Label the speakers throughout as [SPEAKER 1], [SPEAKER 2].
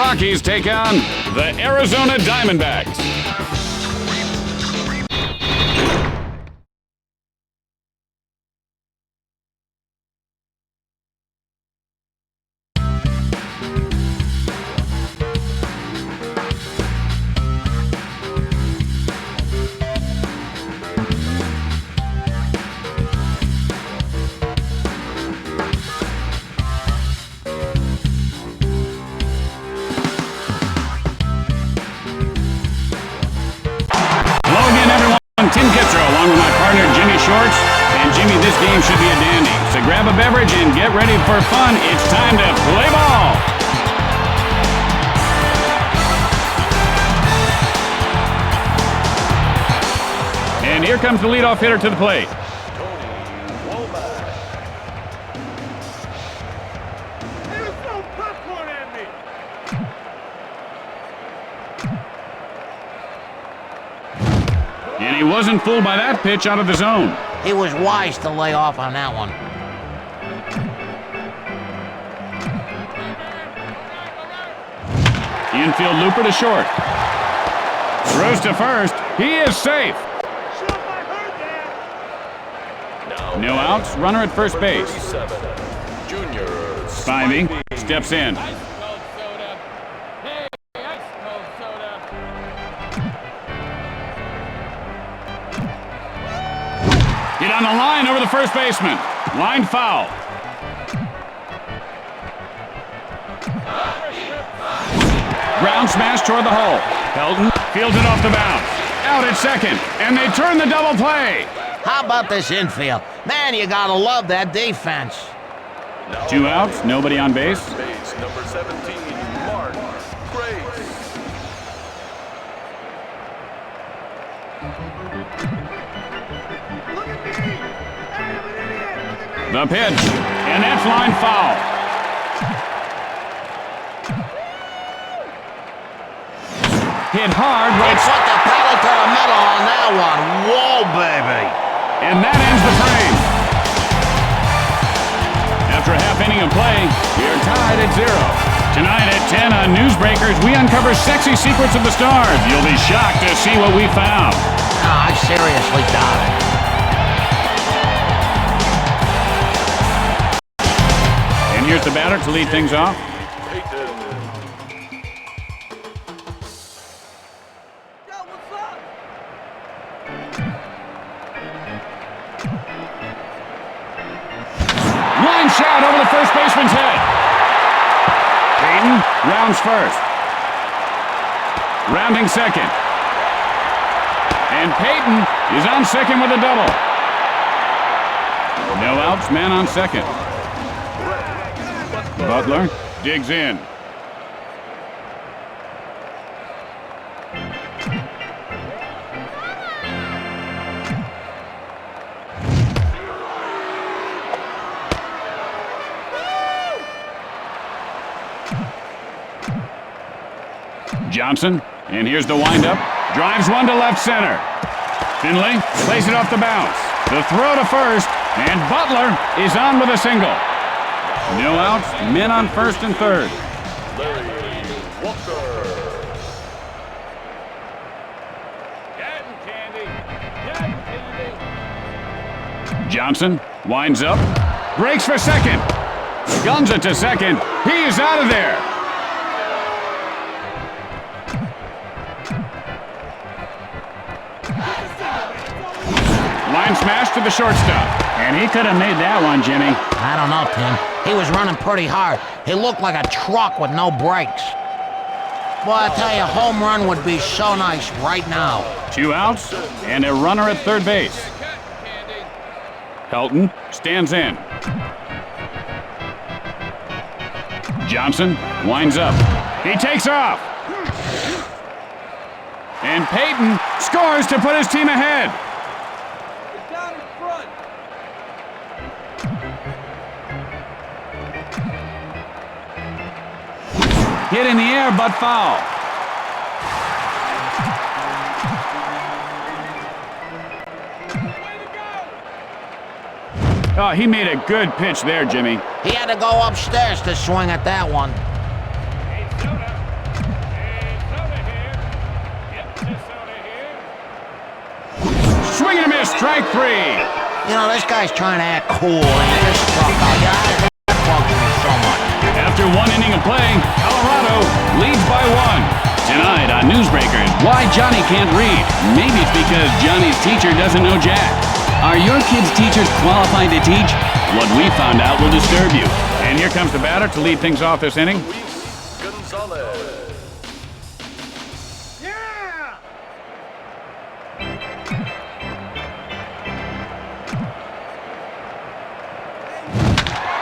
[SPEAKER 1] Rockies take on the Arizona Diamondbacks. This game should be a dandy. So grab a beverage and get ready for fun. It's time to play ball. And here comes the leadoff hitter to the plate.
[SPEAKER 2] There's no popcorn at me.
[SPEAKER 1] And he wasn't fooled by that pitch out of the zone.
[SPEAKER 3] He was wise to lay off on that one.
[SPEAKER 1] Infield looper to short. Throws to first. He is safe. No outs. Runner at first base. Spivey steps in. Hit on the line over the first baseman. Line foul. Ground smash toward the hole. Pelton fields it off the bounce. Out at second, and they turn the double play.
[SPEAKER 3] How about this infield? Man, you gotta love that defense.
[SPEAKER 1] 2 outs, nobody on base.
[SPEAKER 4] Number 17, Mark Grace.
[SPEAKER 1] The pitch, and that's line foul. Hit hard, right.
[SPEAKER 3] Put the pedal to the metal on that one. Whoa, baby.
[SPEAKER 1] And that ends the frame. After a half inning of play, we're tied at 0. Tonight at 10 on Newsbreakers, we uncover sexy secrets of the stars. You'll be shocked to see what we found.
[SPEAKER 3] No, I seriously doubt it.
[SPEAKER 1] And here's the batter to lead things off. Line shot over the first baseman's head. Payton rounds first. Rounding second. And Payton is on second with a double. No outs, man on second. Butler digs in. Johnson, and here's the windup. Drives one to left center. Finley plays it off the bounce. The throw to first, and Butler is on with a single. No outs, men on first and third. Johnson winds up, breaks for second. Guns it to second. He is out of there. Line smash to the shortstop. And he could have made that one, Jimmy.
[SPEAKER 3] I don't know, Tim. He was running pretty hard. He looked like a truck with no brakes. Boy, I tell you, a home run would be so nice right now.
[SPEAKER 1] 2 outs and a runner at third base. Pelton stands in. Johnson winds up. He takes off. And Payton scores to put his team ahead. Hit in the air, but foul. Oh, he made a good pitch there, Jimmy.
[SPEAKER 3] He had to go upstairs to swing at that one.
[SPEAKER 1] strike three.
[SPEAKER 3] You know, this guy's trying to act cool, and he just struck out. Yeah, that bugs me so much.
[SPEAKER 1] After one inning of play, Colorado leads by one. Tonight on Newsbreakers, why Johnny can't read. Maybe it's because Johnny's teacher doesn't know Jack. Are your kids' teachers qualified to teach? What we found out will disturb you. And here comes the batter to lead things off this inning.
[SPEAKER 4] Gonzalez.
[SPEAKER 2] Yeah!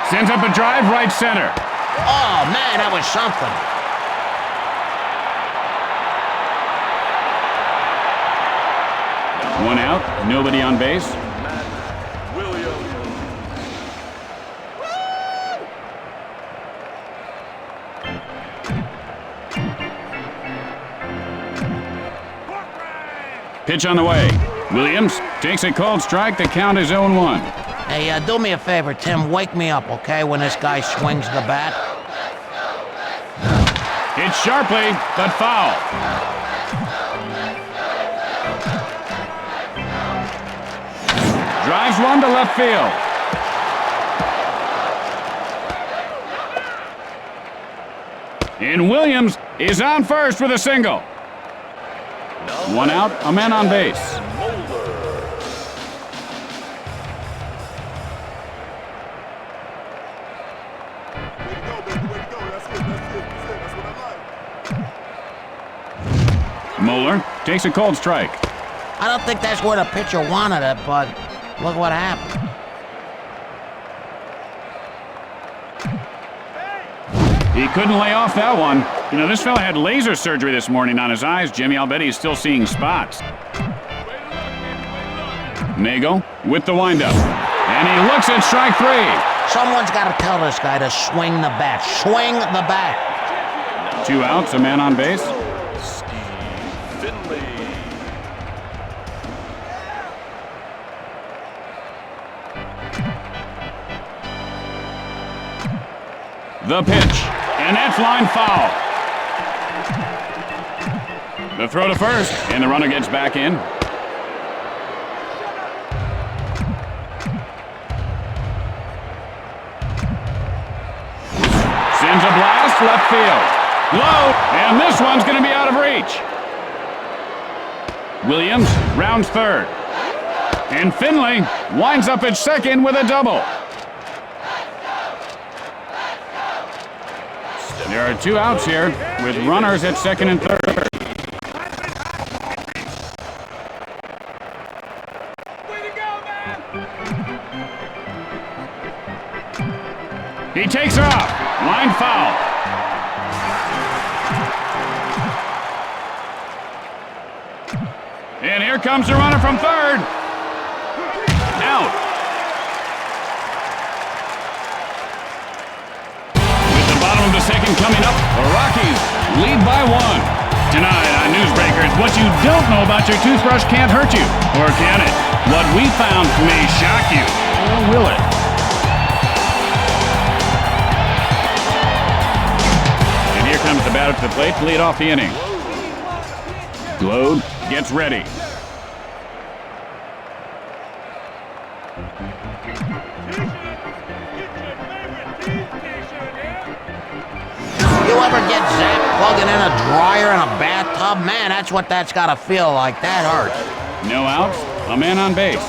[SPEAKER 1] Sends up a drive right center.
[SPEAKER 3] Oh, man, that was something.
[SPEAKER 1] One out, nobody on base.
[SPEAKER 4] Williams.
[SPEAKER 1] Pitch on the way. Williams takes a called strike. The count is 0-1.
[SPEAKER 3] Hey, do me a favor, Tim. Wake me up, okay, when this guy swings the bat.
[SPEAKER 1] Hits sharply, but foul. Drives one to left field. And Williams is on first with a single. One out, a man on base. Moeller takes a cold strike.
[SPEAKER 3] I don't think that's where the pitcher wanted it, but look what happened.
[SPEAKER 1] He couldn't lay off that one. You know, this fella had laser surgery this morning on his eyes, Jimmy. I'll bet he's still seeing spots. Nagle with the windup. And he looks at strike three.
[SPEAKER 3] Someone's got to tell this guy to swing the bat. Swing the bat.
[SPEAKER 1] 2 outs, a man on base.
[SPEAKER 4] Finley.
[SPEAKER 1] The pitch. And that's line foul. The throw to first, and the runner gets back in. Sends a blast left field. Low, and this one's going to be out of reach. Williams rounds third. And Finley winds up at second with a double. There are 2 outs here with runners at second and third.
[SPEAKER 2] Way to go, man!
[SPEAKER 1] He takes off. Line foul. And here comes the runner from third. Out. With the bottom of the second coming up, the Rockies lead by 1. Tonight on Newsbreakers, what you don't know about your toothbrush can't hurt you. Or can it? What we found may shock you. Or will it? And here comes the batter to the plate to lead off the inning. Globe gets ready.
[SPEAKER 3] You ever get zapped plugging in a dryer in a bathtub? Man, that's what that's got to feel like. That hurts.
[SPEAKER 1] No outs, a man on base.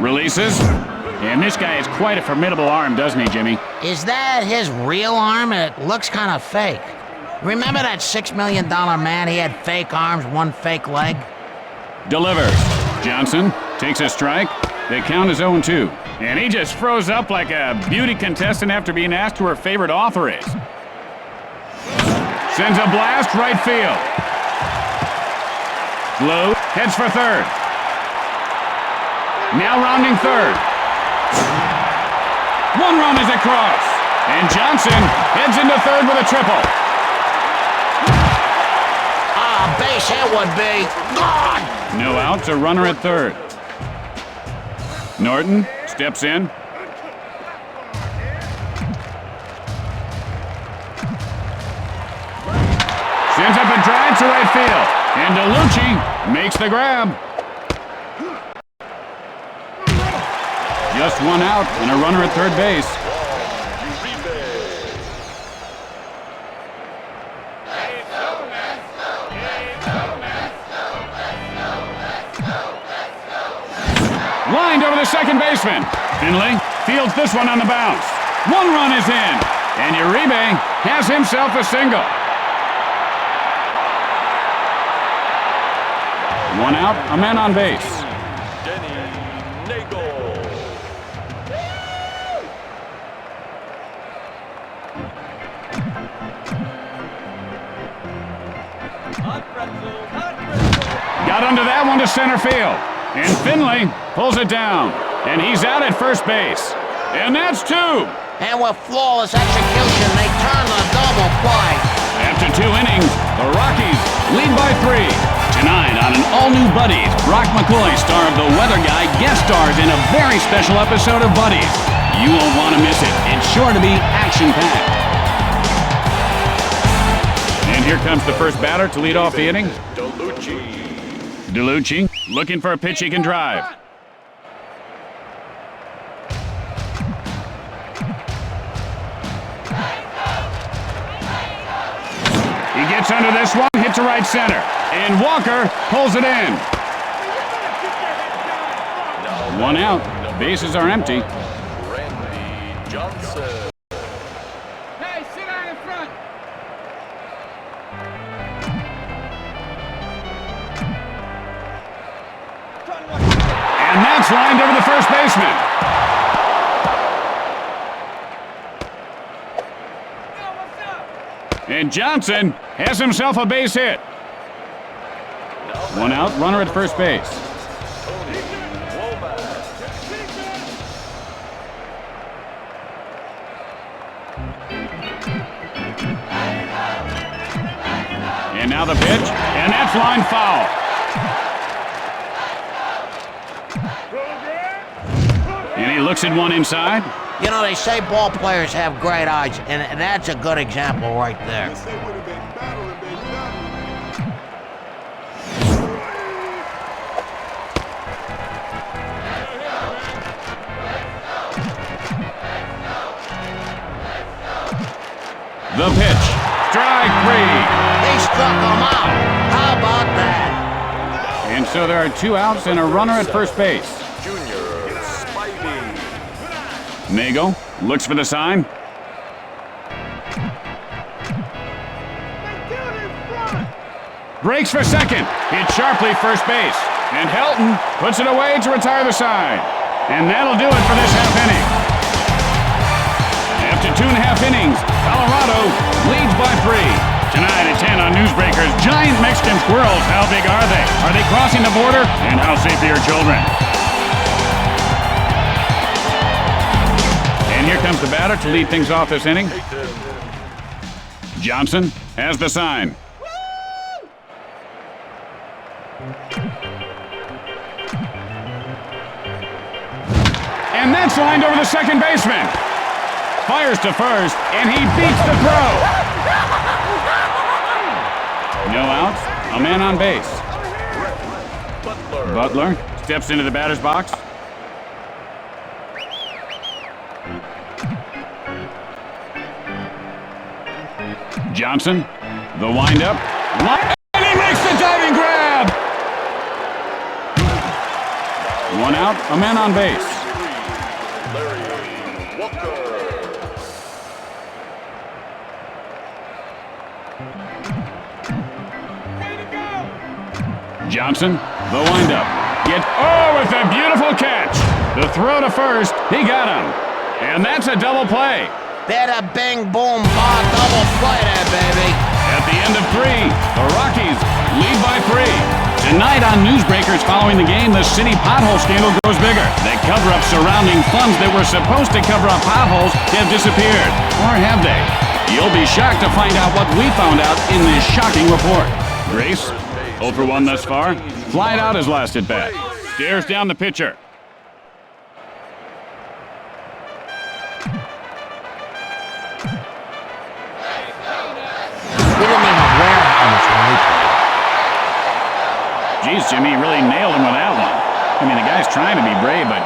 [SPEAKER 1] Releases. And this guy has quite a formidable arm, doesn't he, Jimmy?
[SPEAKER 3] Is that his real arm? It looks kind of fake. Remember that $6 million man? He had fake arms, one fake leg.
[SPEAKER 1] Delivers. Johnson takes a strike. The count is 0-2. And he just froze up like a beauty contestant after being asked who her favorite author is. Sends a blast right field. Glow heads for third. Now rounding third. One run is across. And Johnson heads into third with a triple.
[SPEAKER 3] Base hit would be gone.
[SPEAKER 1] No outs, a runner at third. Norton steps in. to right field. And DeLucci makes the grab. Just one out and a runner at third base. Lined over the second baseman. Finley fields this one on the bounce. One run is in, and Uribe has himself a single. One out, a man on base. Got under that one to center field. And Finley pulls it down. And he's out at first base. And that's two.
[SPEAKER 3] And with flawless execution, they turn the double play.
[SPEAKER 1] After 2 innings, the Rockies lead by 3. Tonight on an all-new Buddies, Brock McCoy, star of The Weather Guy, guest stars in a very special episode of Buddies. You won't want to miss it. It's sure to be action-packed. And here comes the first batter to lead off the inning. DeLucci looking for a pitch he can drive. He gets under this one, hits to right center. And Walker pulls it in. One out. Bases are empty.
[SPEAKER 4] Randy Johnson.
[SPEAKER 2] Hey, sit down in front.
[SPEAKER 1] And that's lined over the first baseman. And Johnson has himself a base hit. One out, runner at first base. And now the pitch, and that's line foul. And he looks at one inside.
[SPEAKER 3] You know, they say ball players have great eyes, and that's a good example right there.
[SPEAKER 1] The pitch, strike 3.
[SPEAKER 3] He struck him out. How about that?
[SPEAKER 1] And so there are 2 outs and a runner at first base. Nago looks for the sign. Breaks for second. Hit sharply first base. And Helton puts it away to retire the side. And that'll do it for this half inning. After 2.5 innings, Colorado leads by 3. Tonight at 10 on Newsbreakers, giant Mexican squirrels. How big are they? Are they crossing the border? And how safe are your children? And here comes the batter to lead things off this inning. Johnson has the sign. And that's lined over the second baseman. Fires to first, and he beats the throw. No outs, a man on base. Butler steps into the batter's box. Johnson, the windup, and he makes the diving grab! One out, a man on base. Johnson, the windup. With a beautiful catch. The throw to first, he got him. And that's a double play.
[SPEAKER 3] Bada bing boom ba, double play there, baby.
[SPEAKER 1] At the end of 3, the Rockies lead by 3. Tonight on Newsbreakers following the game, the city pothole scandal grows bigger. The cover-up surrounding funds that were supposed to cover up potholes have disappeared. Or have they? You'll be shocked to find out what we found out in this shocking report. Grace, 0 for 1 thus far. Flied out his last at bat. Stares down the pitcher.
[SPEAKER 3] He didn't even wear helmets when we played.
[SPEAKER 1] Jeez, Jimmy really nailed him with that one. I mean, the guy's trying to be brave, but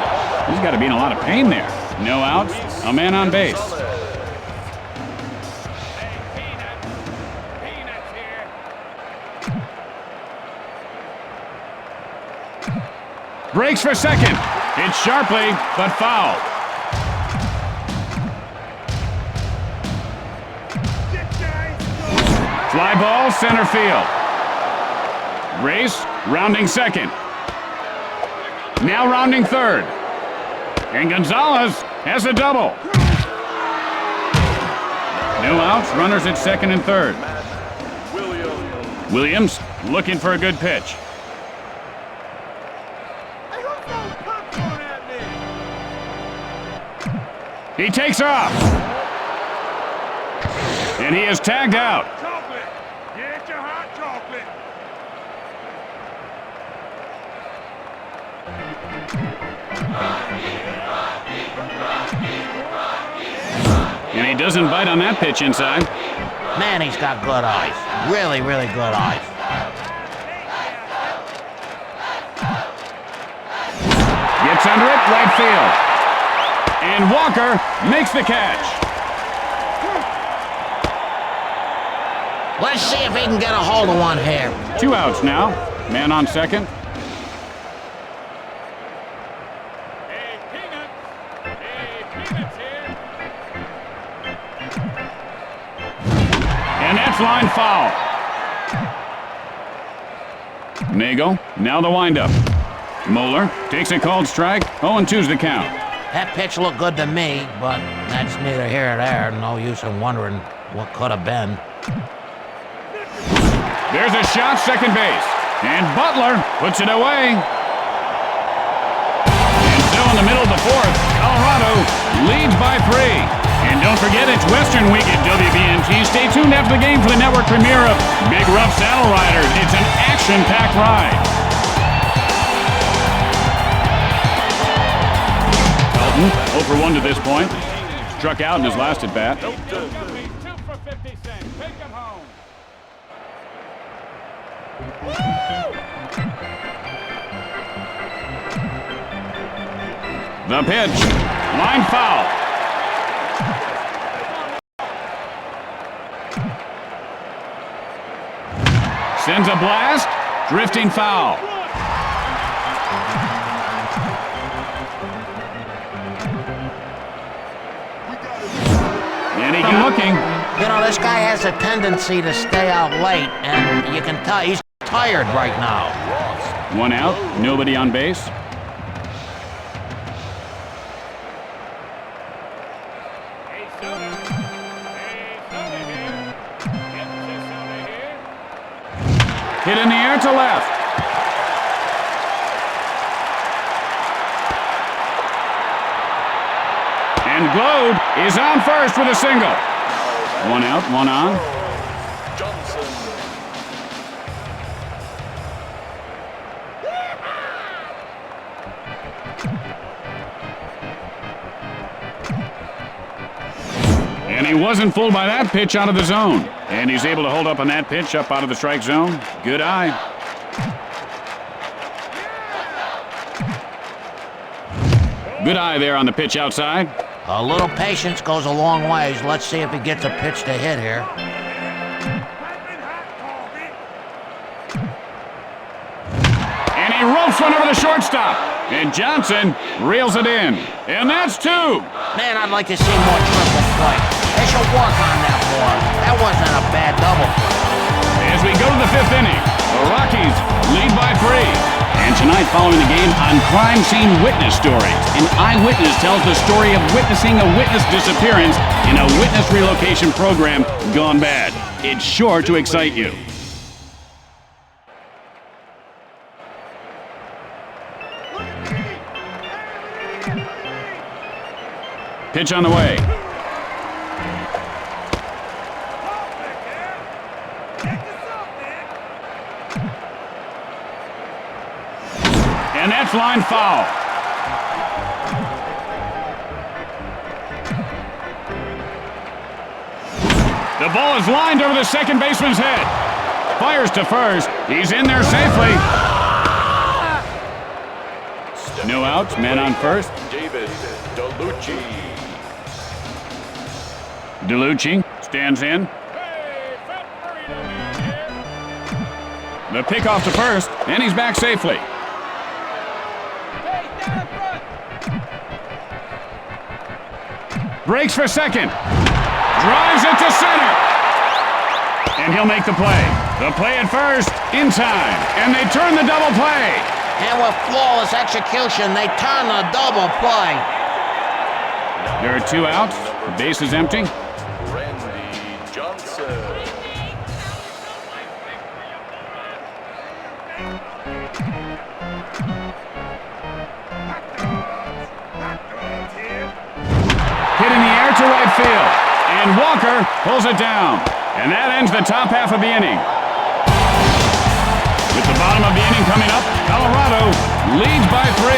[SPEAKER 1] he's got to be in a lot of pain there. No outs, a man on base. Breaks for second. Hit sharply, but foul. Fly ball, center field. Race, rounding second. Now rounding third. And Gonzalez has a double. No outs, runners at second and third. Williams looking for a good pitch. He takes off. And he is tagged out.
[SPEAKER 2] Chocolate. Get your hot chocolate.
[SPEAKER 1] And he doesn't bite on that pitch inside.
[SPEAKER 3] Man, he's got good eyes. Really, really good eyes.
[SPEAKER 1] Gets under it, right field. And Walker makes the catch.
[SPEAKER 3] Let's see if he can get a hold of one here.
[SPEAKER 1] 2 outs now. Man on second.
[SPEAKER 2] Hey, Peanuts. Hey, Peanuts here.
[SPEAKER 1] And that's line foul. Nagel, now the windup. Moeller takes a called strike. 0-2's the count.
[SPEAKER 3] That pitch looked good to me, but that's neither here nor there. No use in wondering what could have been.
[SPEAKER 1] There's a shot, second base. And Butler puts it away. And so in the middle of the fourth, Colorado leads by 3. And don't forget, it's Western Week at WBNT. Stay tuned after the game for the network premiere of Big Rough Saddle Riders. It's an action-packed ride. Pelton, 0 for 1 to this point. Struck out in his last at-bat.
[SPEAKER 2] 2 for 50 cents. Take him home.
[SPEAKER 1] The pitch. Line foul. Sends a blast. Drifting foul. And he got looking.
[SPEAKER 3] You know, this guy has a tendency to stay out late, and you can tell he's tired right now.
[SPEAKER 1] 1 out. Nobody on base.
[SPEAKER 2] Hey, Soda. Hey, Soda here. Get your soda here.
[SPEAKER 1] Hit in the air to left. And Glode is on first with a single. 1 out, 1 on.
[SPEAKER 4] Johnson.
[SPEAKER 1] And he wasn't fooled by that pitch out of the zone. And he's able to hold up on that pitch up out of the strike zone. Good eye. Good eye there on the pitch outside.
[SPEAKER 3] A little patience goes a long ways. Let's see if he gets a pitch to hit here.
[SPEAKER 1] And he ropes one over the shortstop. And Johnson reels it in. And that's 2.
[SPEAKER 3] Man, I'd like to see more triple play. They should work on that more. That wasn't a bad double.
[SPEAKER 1] As we go to the 5th inning, the Rockies lead by 3. And tonight, following the game, on Crime Scene Witness Stories, an eyewitness tells the story of witnessing a witness disappearance in a witness relocation program gone bad. It's sure to excite you. Pitch on the way. And that's line foul. The ball is lined over the second baseman's head. Fires to first. He's in there safely. outs, men on first.
[SPEAKER 4] David DeLucci.
[SPEAKER 1] DeLucci stands in.
[SPEAKER 2] Hey, fat burrito man here.
[SPEAKER 1] The pick off to first, and he's back safely.
[SPEAKER 2] Hey, down front.
[SPEAKER 1] Breaks for second. Drives it to center. And he'll make the play. The play at first, in time. And they turn the double play.
[SPEAKER 3] And with flawless execution, they turn the double play.
[SPEAKER 1] There are 2 outs. The base is empty.
[SPEAKER 4] Randy Johnson.
[SPEAKER 1] Hit in the air to right field. And Walker pulls it down. And that ends the top half of the inning. With the bottom of the inning coming up, Colorado leads by 3.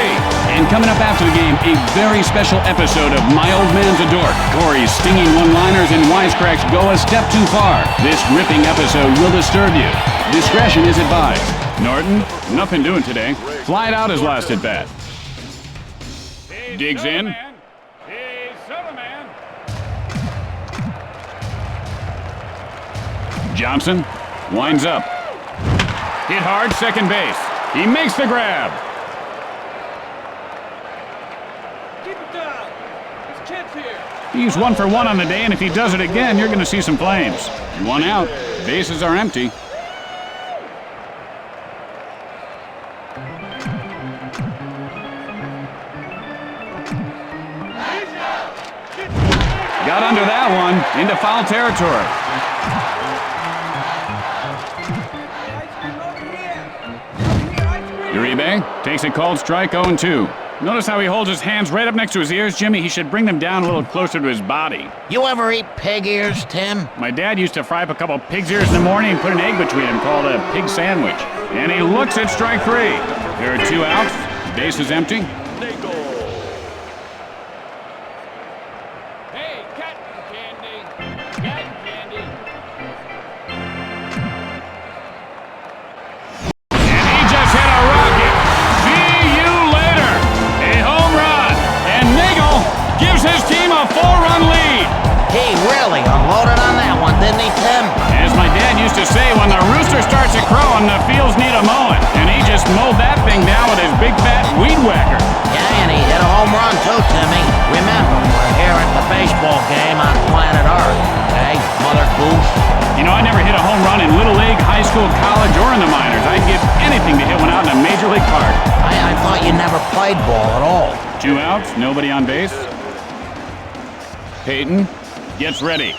[SPEAKER 1] And coming up after the game, a very special episode of My Old Man's a Dork. Corey's stinging one-liners and wisecracks go a step too far. This ripping episode will disturb you. Discretion is advised. Norton, nothing doing today. Flied out his last at bat. Digs in.
[SPEAKER 2] He's Superman.
[SPEAKER 1] Johnson winds up. Hit hard, second base. He makes the grab.
[SPEAKER 2] Keep it down. This kid's here.
[SPEAKER 1] He's 1 for 1 on the day, and if he does it again, you're going to see some flames. 1 out. Bases are empty. Got under that one, into foul territory. Uribe takes a called strike, 0-2. Notice how he holds his hands right up next to his ears, Jimmy. He should bring them down a little closer to his body.
[SPEAKER 3] You ever eat pig ears, Tim?
[SPEAKER 1] My dad used to fry up a couple pig's ears in the morning and put an egg between them called a pig sandwich. And he looks at strike 3. There are 2 outs. Base is empty.
[SPEAKER 2] Hey, cotton candy. Cotton candy.
[SPEAKER 1] And he just hit a rocket. See you later. A home run. And Nagel gives his team a 4-run lead.
[SPEAKER 3] He really unloaded on that one, didn't he, Tim?
[SPEAKER 1] As my dad used to say, when the rooster starts a crowing, the fields need a mowing. And he just mowed that thing down with his big fat weed whacker.
[SPEAKER 3] Yeah, and he hit a home run too, Timmy. Remember, we're here at the baseball game on planet Earth. Hey, Mother Goose.
[SPEAKER 1] You know, I never hit a home run in Little League, high school, college, or in the minors. I'd give anything to hit one out in a major league park.
[SPEAKER 3] I thought you never played ball at all.
[SPEAKER 1] 2 outs, nobody on base. Peyton gets ready.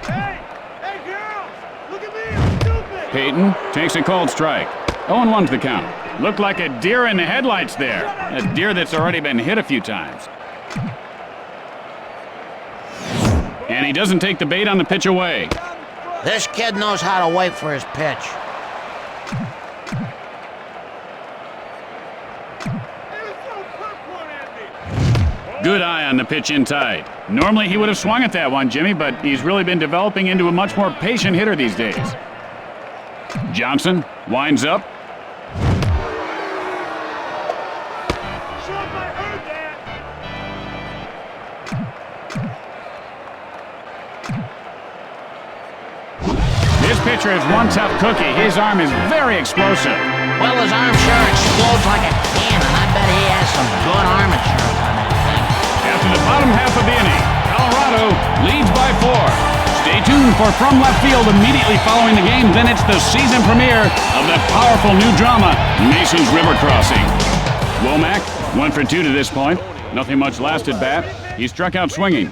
[SPEAKER 2] Hey, girls! Look at me, I'm stupid!
[SPEAKER 1] Peyton takes a called strike. 0-1's the count. Looked like a deer in the headlights there. A deer that's already been hit a few times. And he doesn't take the bait on the pitch away.
[SPEAKER 3] This kid knows how to wait for his pitch.
[SPEAKER 1] Good eye on the pitch inside. Normally he would have swung at that one, Jimmy, but he's really been developing into a much more patient hitter these days. Johnson winds up. This pitcher is one tough cookie. His arm is very explosive.
[SPEAKER 3] Well, his arm sure explodes like a cannon. I bet he has some good arm insurance on that thing.
[SPEAKER 1] After the bottom half of the inning, Colorado leads by 4. Stay tuned for From Left Field immediately following the game. Then it's the season premiere of the powerful new drama, Mason's River Crossing. Womack, 1 for 2 to this point. Nothing much last at bat. He struck out swinging.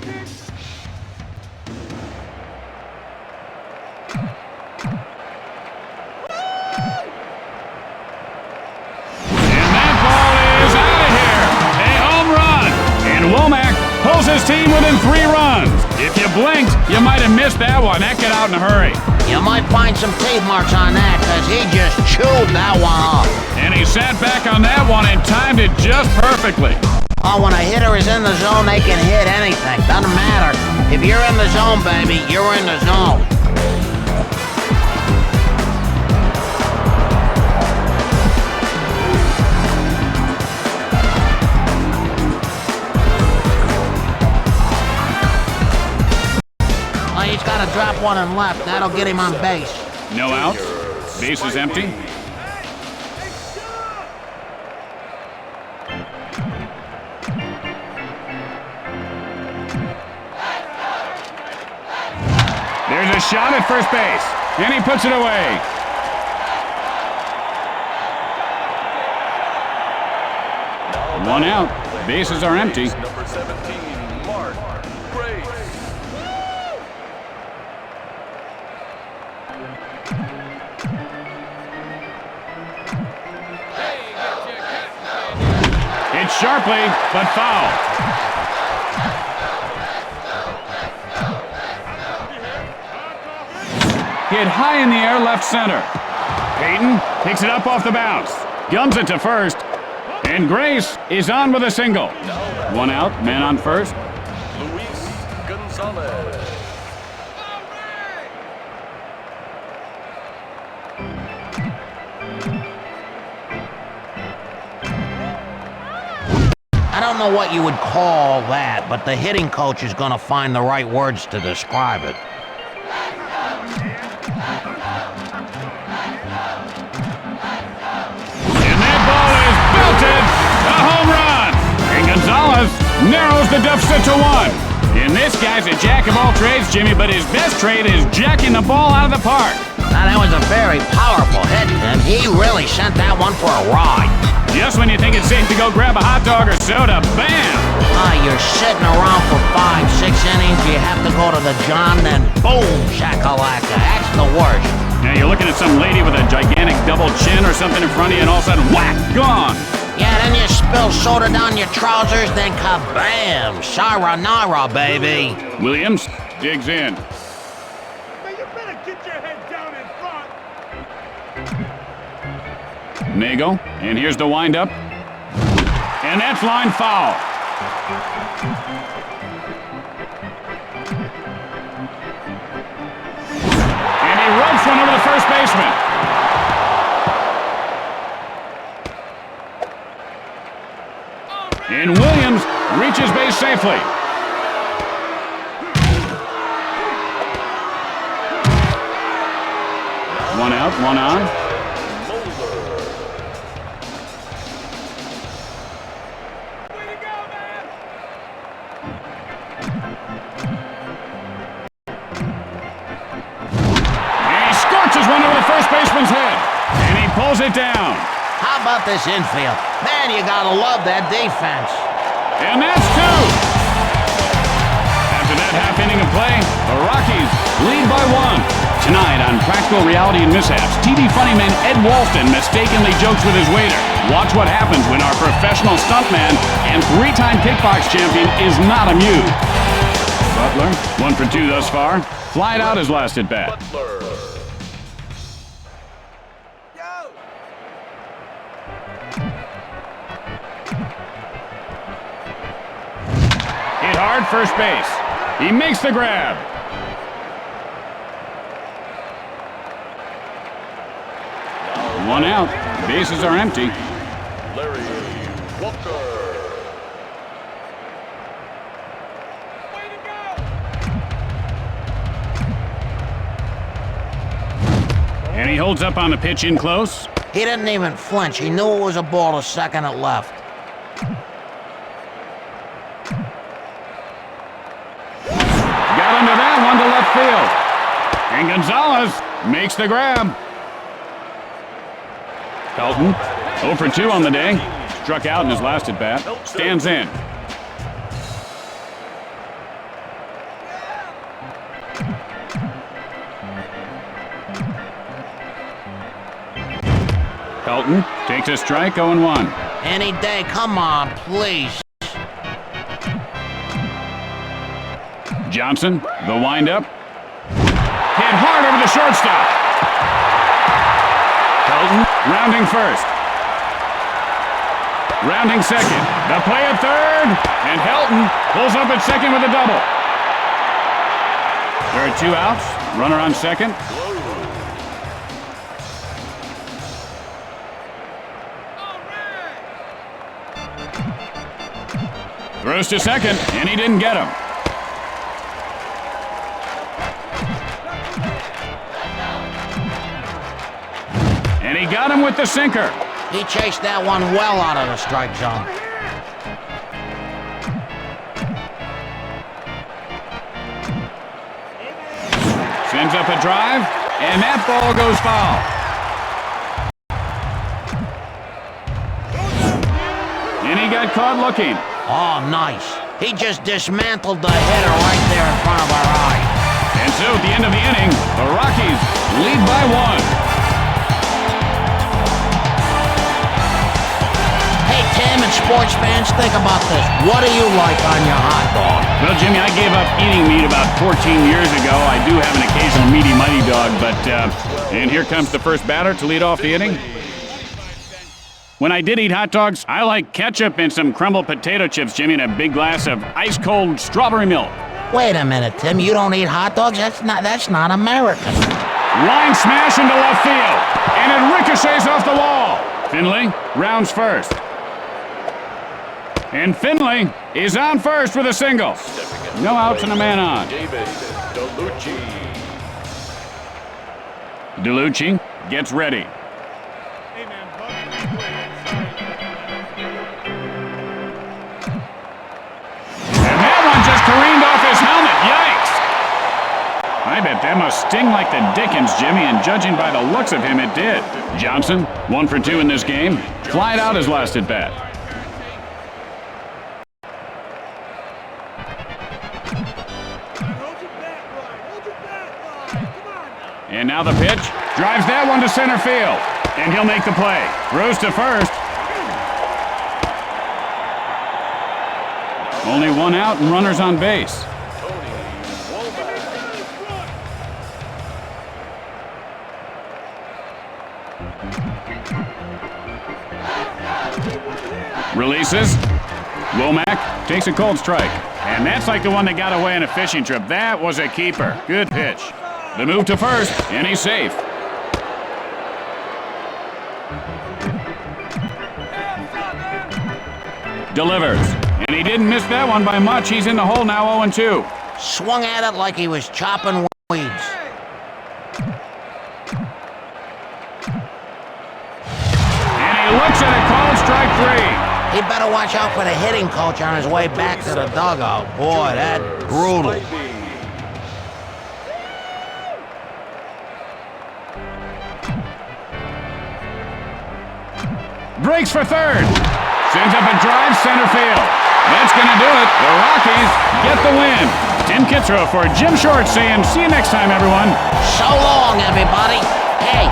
[SPEAKER 1] Womack pulls his team within 3 runs. If you blinked, you might have missed that one. That got out in a hurry.
[SPEAKER 3] You might find some teeth marks on that because he just chewed that one off.
[SPEAKER 1] And he sat back on that one and timed it just perfectly.
[SPEAKER 3] Oh, when a hitter is in the zone, they can hit anything. Doesn't matter. If you're in the zone, baby, you're in the zone. gotta drop one and left. That'll get him on base.
[SPEAKER 1] No outs. Base is empty. There's a shot at first base, and he puts it away. One out. Bases are empty.
[SPEAKER 4] Number 17, Mark Grace.
[SPEAKER 1] Hit sharply, but foul. Hit high in the air, left center. Peyton picks it up off the bounce. Guns it to first. And Grace is on with a single. One out, man on first.
[SPEAKER 4] Luis Gonzalez.
[SPEAKER 3] I don't know what you would call that, but the hitting coach is gonna find the right words to describe it.
[SPEAKER 1] And that ball is belted. A home run. And Gonzalez narrows the deficit to one. And this guy's a jack of all trades, Jimmy, but his best trade is jacking the ball out of the park.
[SPEAKER 3] Now, that was a very powerful hit, and he really sent that one for a ride.
[SPEAKER 1] Just when you think it's safe to go grab a hot dog or soda, bam!
[SPEAKER 3] You're sitting around for 5-6 innings, you have to go to the John, then boom, shakalaka. That's the worst.
[SPEAKER 1] Now you're looking at some lady with a gigantic double chin or something in front of you, and all of a sudden, whack, gone!
[SPEAKER 3] Yeah, then you spill soda down your trousers, then kabam! Sayonara, baby.
[SPEAKER 1] Williams digs in.
[SPEAKER 2] Man, you better get your head down in front.
[SPEAKER 1] Nagel, and here's the windup. And that's line foul. And he ropes one over the first baseman. And Williams reaches base safely. One out, one on. And he pulls it down.
[SPEAKER 3] How about this infield? Man, you gotta love that defense.
[SPEAKER 1] And that's two. After that half inning of play, the Rockies lead by one. Tonight on Practical Reality and Mishaps, TV funnyman Ed Walston mistakenly jokes with his waiter. Watch what happens when our professional stuntman and three-time kickbox champion is not amused. Butler, 1 for 2 thus far. Flied out his last at bat.
[SPEAKER 4] Butler.
[SPEAKER 1] Hit hard, first base. He makes the grab. One out. Bases are empty.
[SPEAKER 4] Larry Walker.
[SPEAKER 2] Way to go!
[SPEAKER 1] And he holds up on the pitch in close.
[SPEAKER 3] He didn't even flinch. He knew it was a ball to second at left.
[SPEAKER 1] Got under that one to left field. And Gonzalez makes the grab. Pelton, 0 for 2 on the day. Struck out in his last at bat. Stands in. Pelton takes a strike, 0-1.
[SPEAKER 3] Any day, come on, please.
[SPEAKER 1] Johnson, the windup. Hit hard over the shortstop. Pelton rounding first. Rounding second. The play at third. And Helton pulls up at second with a double. There are 2 outs. Runner on second. Throws to second, and he didn't get him. got him with the sinker.
[SPEAKER 3] He chased that one well out of the strike zone.
[SPEAKER 1] Sends up a drive, and that ball goes foul. And he got caught looking.
[SPEAKER 3] Oh, nice. He just dismantled the hitter right there in front of our eyes.
[SPEAKER 1] And so at the end of the inning, the Rockies lead by 1.
[SPEAKER 3] Hey, Tim and sports fans, think about this. What do you like on your hot dog?
[SPEAKER 1] Well, Jimmy, I gave up eating meat about 14 years ago. I do have an occasional meaty mighty dog, but and here comes the first batter to lead off the inning. When I did eat hot dogs, I like ketchup and some crumbled potato chips, Jimmy, and a big glass of ice-cold strawberry milk.
[SPEAKER 3] Wait a minute, Tim. You don't eat hot dogs? That's not American.
[SPEAKER 1] Line smash into left field, and it ricochets off the wall. Finley rounds first. And Finley is on first with a single. No outs and a man on.
[SPEAKER 4] David DeLucci.
[SPEAKER 1] DeLucci gets ready.
[SPEAKER 2] Hey, man, Bubby,
[SPEAKER 1] And that one just careened off his helmet. Yikes! I bet that must sting like the dickens, Jimmy, and judging by the looks of him, it did. Johnson, 1 for 2 in this game. Flied out his last at bat. And now the pitch. Drives that one to center field. And he'll make the play. Throws to first. Only 1 out and runners on base. Releases. Womack takes a cold strike. And that's like the one that got away on a fishing trip. That was a keeper. Good pitch. The move to first, and he's safe. Delivers. And he didn't miss that one by much. He's in the hole now, 0-2.
[SPEAKER 3] Swung at it like he was chopping weeds.
[SPEAKER 1] And he looks at it, called strike 3.
[SPEAKER 3] He better watch out for the hitting coach on his way back to the dugout. Boy, that's brutal.
[SPEAKER 1] Breaks for third. Sends up a drive, center field. That's going to do it. The Rockies get the win. Tim Kitzrow for Jim Short saying, see you next time, everyone.
[SPEAKER 3] So long, everybody. Hey,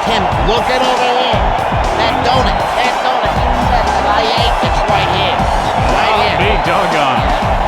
[SPEAKER 3] Tim, look it over here. That donut. You said that I ate. It's right here. Right here.
[SPEAKER 1] Be doggone.